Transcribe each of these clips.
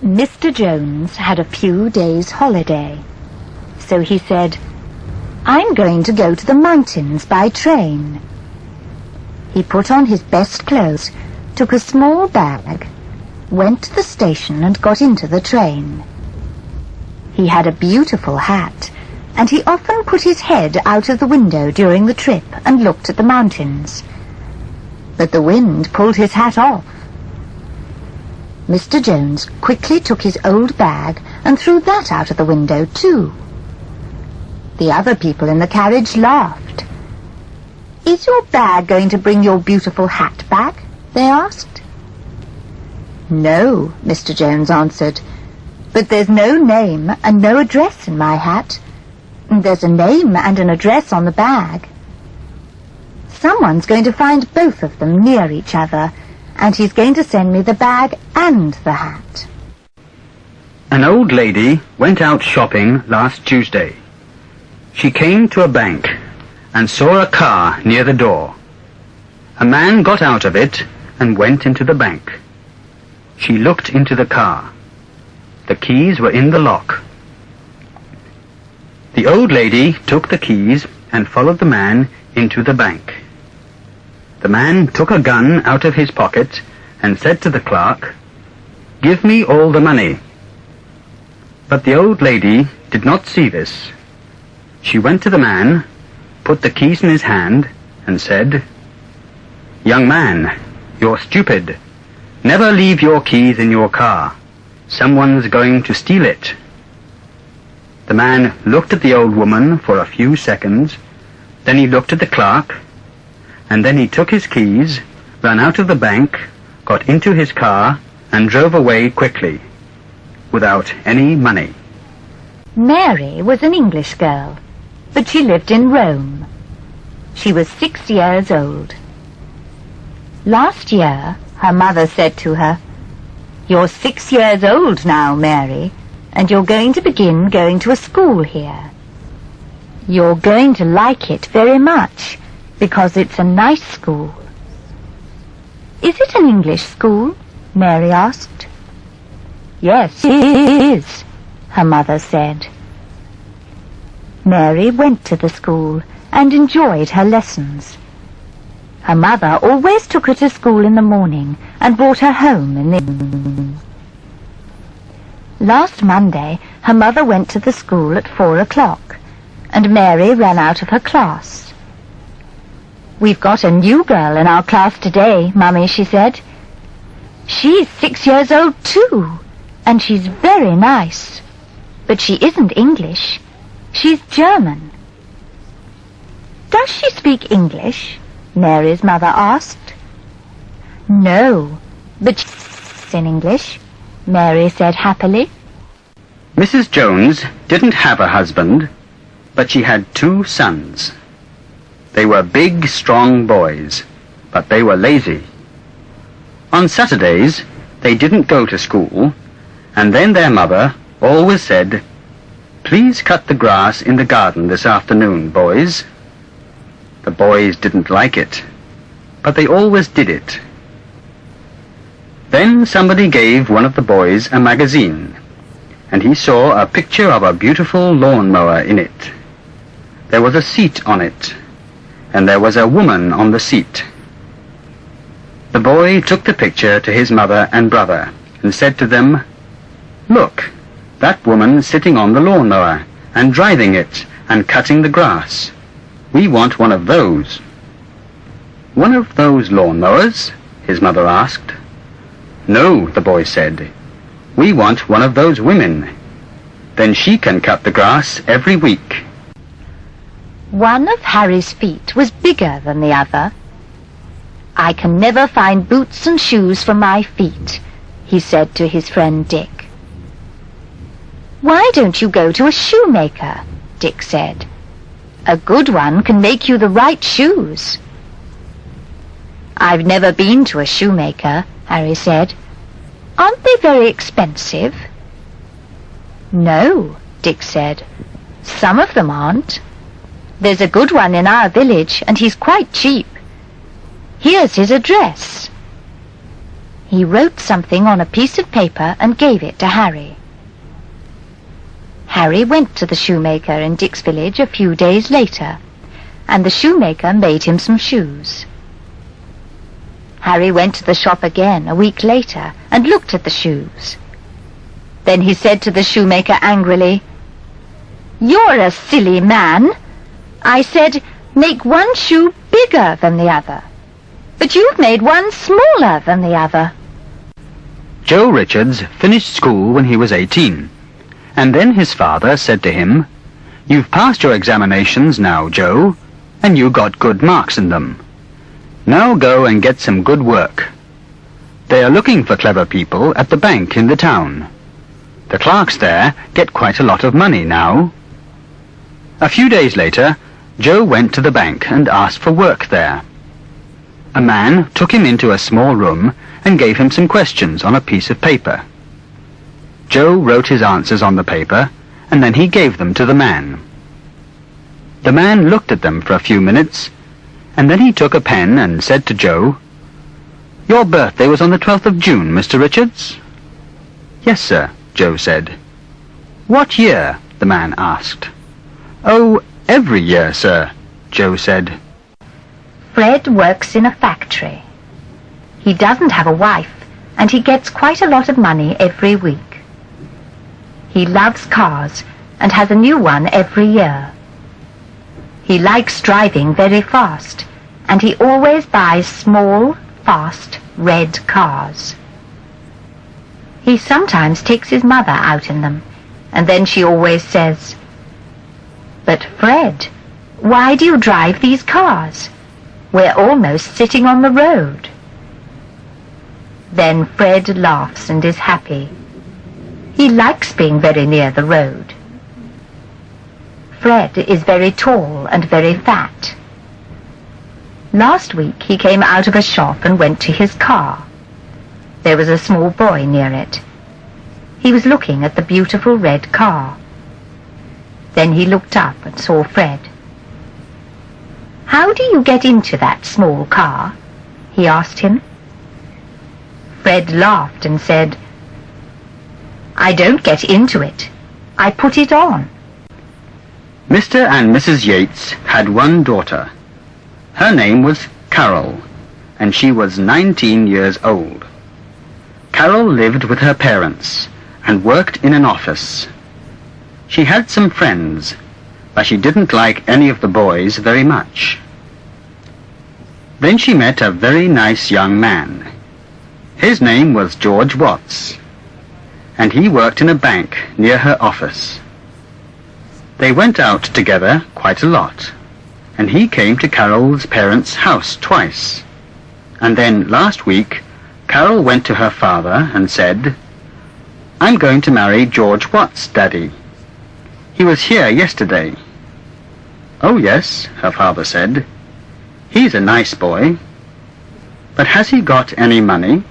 Mr. Jones had a few days' holiday, so he said, "I'm going to go to the mountains by train." He put on his best clothes, took a small bag, went to the station and got into the train. He had a beautiful hat, and he often put his head out of the window during the trip and looked at the mountains. But the wind pulled his hat off. Mr. Jones quickly took his old bag and threw that out of the window too. The other people in the carriage laughed. "Is your bag going to bring your beautiful hat back?" they asked. "No," Mr. Jones answered, "but there's no name and no address in my hat. There's a name and an address on the bag. Someone's going to find both of them near each other, and he's going to send me the bag and the hat." An old lady went out shopping last Tuesday. She came to a bank and saw a car near the door. A man got out of it and went into the bank. She looked into the car. The keys were in the lock. The old lady took the keys and followed the man into the bank. The man took a gun out of his pocket and said to the clerk, "Give me all the money." But the old lady did not see this. She went to the man, put the keys in his hand, and said, "Young man, you're stupid. Never leave your keys in your car. Someone's going to steal it." The man looked at the old woman for a few seconds, then he looked at the clerk, and then he took his keys, ran out of the bank, got into his car, and drove away quickly, without any money. Mary was an English girl, but she lived in Rome. She was 6 years old. Last year, her mother said to her, "You're 6 years old now, Mary, and you're going to begin going to a school here. You're going to like it very much, because it's a nice school." "Is it an English school?" Mary asked. "Yes, it is," her mother said. Mary went to the school and enjoyed her lessons. Her mother always took her to school in the morning and brought her home in the evening. Last Monday, her mother went to the school at 4 o'clock, and Mary ran out of her class. "We've got a new girl in our class today, Mummy," she said. "She's 6 years old too, and she's very nice. But she isn't English. She's German." "Does she speak English?" Mary's mother asked. "No, but she's in English," Mary said happily. Mrs. Jones didn't have a husband, but she had 2 sons. They were big, strong boys, but they were lazy. On Saturdays, they didn't go to school, and then their mother always said, "Please cut the grass in the garden this afternoon, boys." The boys didn't like it, but they always did it. Then somebody gave one of the boys a magazine, and he saw a picture of a beautiful lawnmower in it. There was a seat on it, and there was a woman on the seat. The boy took the picture to his mother and brother and said to them, "Look, that woman's sitting on the lawnmower and driving it and cutting the grass. We want one of those." "One of those lawnmowers?" his mother asked. "No," the boy said. "We want one of those women. Then she can cut the grass every week." One of Harry's feet was bigger than the other. "I can never find boots and shoes for my feet," he said to his friend Dick. "Why don't you go to a shoemaker?" Dick said. "A good one can make you the right shoes." "I've never been to a shoemaker," Harry said. "Aren't they very expensive?" "No," Dick said. "Some of them aren't. There's a good one in our village, and he's quite cheap. Here's his address." He wrote something on a piece of paper and gave it to Harry. Harry went to the shoemaker in Dick's village a few days later, and the shoemaker made him some shoes. Harry went to the shop again a week later and looked at the shoes. Then he said to the shoemaker angrily, "You're a silly man. I said, make one shoe bigger than the other, but you've made one smaller than the other." Joe Richards finished school when he was 18, and then his father said to him, "You've passed your examinations now, Joe, and you got good marks in them. Now go and get some good work. They are looking for clever people at the bank in the town. The clerks there get quite a lot of money now." A few days later, Joe went to the bank and asked for work there. A man took him into a small room and gave him some questions on a piece of paper. Joe wrote his answers on the paper, and then he gave them to the man. The man looked at them for a few minutes, and then he took a pen and said to Joe, "Your birthday was on the 12th of June, Mr. Richards?" "Yes, sir," Joe said. "What year?" the man asked. "Oh, every year, sir," Joe said. Fred works in a factory. He doesn't have a wife, and he gets quite a lot of money every week. He loves cars and has a new one every year. He likes driving very fast, and he always buys small, fast, red cars. He sometimes takes his mother out in them, and then she always says, "But Fred, why do you drive these cars? We're almost sitting on the road." Then Fred laughs and is happy. He likes being very near the road. Fred is very tall and very fat. Last week he came out of a shop and went to his car. There was a small boy near it. He was looking at the beautiful red car. Then he looked up and saw Fred. "How do you get into that small car?" he asked him. Fred laughed and said, "I don't get into it. I put it on." Mr. and Mrs. Yates had one daughter. Her name was Carol, and she was 19 years old. Carol lived with her parents and worked in an office. She had some friends, but she didn't like any of the boys very much. Then she met a very nice young man. His name was George Watts, and he worked in a bank near her office. They went out together quite a lot, and he came to Carol's parents' house twice. And then last week, Carol went to her father and said, "I'm going to marry George Watts, Daddy. He was here yesterday." "Oh, yes," her father said. "He's a nice boy. But has he got any money?"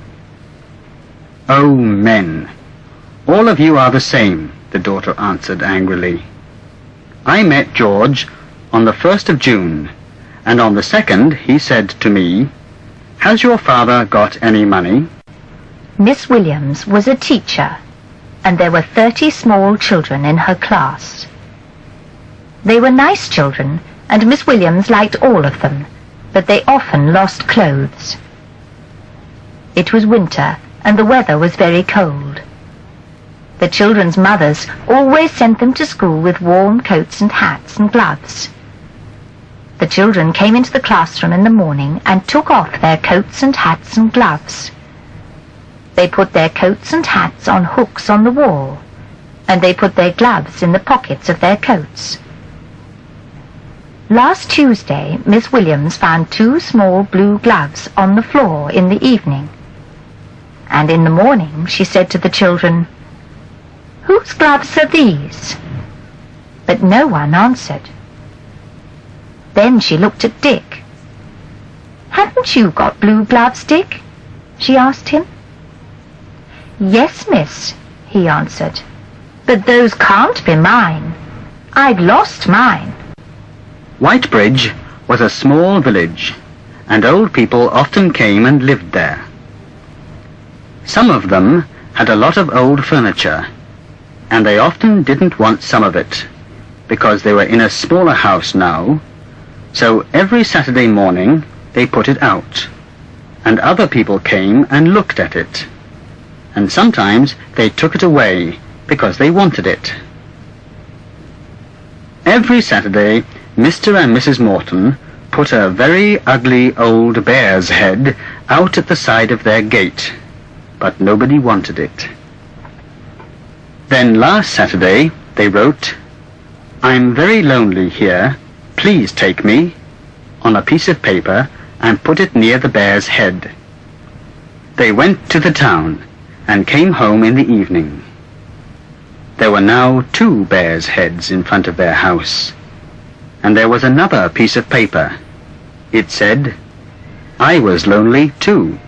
"Oh, men, all of you are the same," the daughter answered angrily. "I met George on the 1st of June, and on the 2nd he said to me, 'Has your father got any money?'" Miss Williams was a teacher, and there were 30 small children in her class. They were nice children, and Miss Williams liked all of them, but they often lost clothes. It was winter, and the weather was very cold. The children's mothers always sent them to school with warm coats and hats and gloves. The children came into the classroom in the morning and took off their coats and hats and gloves. They put their coats and hats on hooks on the wall, and they put their gloves in the pockets of their coats. Last Tuesday, Miss Williams found 2 small blue gloves on the floor in the evening. And in the morning she said to the children, "Whose gloves are these?" But no one answered. Then she looked at Dick. "Haven't you got blue gloves, Dick?" she asked him. "Yes, miss," he answered, "but those can't be mine. I've lost mine." Whitebridge was a small village, and old people often came and lived there. Some of them had a lot of old furniture, and they often didn't want some of it, because they were in a smaller house now, so every Saturday morning they put it out, and other people came and looked at it, and sometimes they took it away because they wanted it. Every Saturday, Mr. and Mrs. Morton put a very ugly old bear's head out at the side of their gate, but nobody wanted it. Then last Saturday they wrote, "I'm very lonely here, please take me," on a piece of paper and put it near the bear's head. They went to the town and came home in the evening. There were now 2 bears' heads in front of their house, and there was another piece of paper. It said, "I was lonely too."